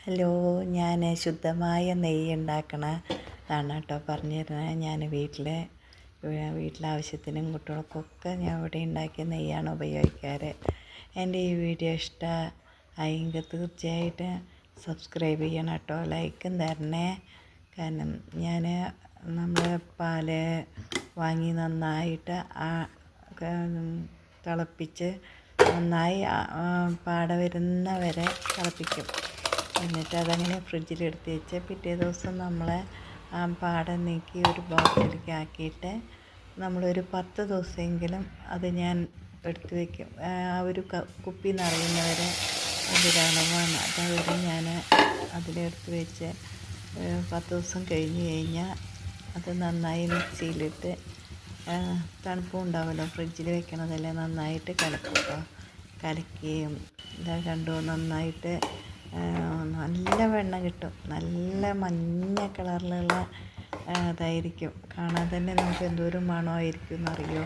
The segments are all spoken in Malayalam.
ഹലോ, ഞാൻ ശുദ്ധമായ നെയ്യ് ഉണ്ടാക്കണതാണ് കേട്ടോ പറഞ്ഞു തരുന്നത്. ഞാൻ വീട്ടിലാവശ്യത്തിനും കുട്ടികൾക്കൊക്കെ ഞാൻ ഇവിടെ ഉണ്ടാക്കിയ നെയ്യാണ് ഉപയോഗിക്കാറ്. എൻ്റെ ഈ വീഡിയോ ഇഷ്ടമായെങ്കിൽ തീർച്ചയായിട്ടും സബ്സ്ക്രൈബ് ചെയ്യണം കേട്ടോ, ലൈക്കും തരണേ. കാരണം നമ്മൾ പാല് വാങ്ങി നന്നായിട്ട് തിളപ്പിച്ച് നന്നായി പാട വരുന്നവരെ തിളപ്പിക്കും. എന്നിട്ട് അതങ്ങനെ ഫ്രിഡ്ജിലെടുത്ത് വെച്ച് പിറ്റേ ദിവസം നമ്മൾ ആ പാട നീക്കി ഒരു ബോക്സിലേക്ക് ആക്കിയിട്ട് നമ്മളൊരു 10 ദിവസമെങ്കിലും അത് ഞാൻ എടുത്ത് വയ്ക്കും. ആ ഒരു കുപ്പി നിറയുന്നവരെ അതൊരളവാണ്. അതവരെ ഞാൻ അതിലെടുത്ത് വെച്ച് 10 ദിവസം കഴിഞ്ഞ് കഴിഞ്ഞാൽ അത് നന്നായി മിക്സിയിലിട്ട് തണുപ്പും ഉണ്ടാവുമല്ലോ, ഫ്രിഡ്ജിൽ വെക്കണതല്ലേ, നന്നായിട്ട് കലക്കുകയും ഇതാ കണ്ടു നന്നായിട്ട് നല്ല വെണ്ണ കിട്ടും. നല്ല മഞ്ഞ കളറിലുള്ള ഇതായിരിക്കും. കാണാൻ തന്നെ നമുക്ക് എന്തോരം മണമായിരിക്കും എന്നറിയോ.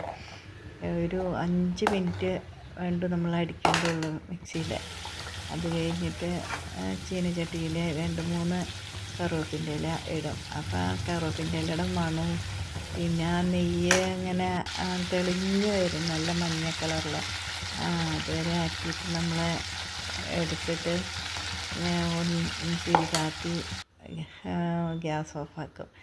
ഒരു 5 മിനിറ്റ് വേണ്ടു നമ്മൾ അടിക്കേണ്ടുള്ളൂ മിക്സിയിൽ. അത് കഴിഞ്ഞിട്ട് ചീനച്ചട്ടിയിൽ 2-3 കറുവേപ്പിൻ്റെ ഇല ഇടും. അപ്പോൾ ആ കറുവേപ്പിൻ്റെ ഇലയുടെ മണവും പിന്നെ ആ നെയ്യ് ഇങ്ങനെ തെളിഞ്ഞ് വരും നല്ല മഞ്ഞ കളറിൽ. അതുവരെ ആക്കിയിട്ട് നമ്മൾ എടുത്തിട്ട് തിരി കാത്തി ഗ്യാസ് ഓഫാക്കും.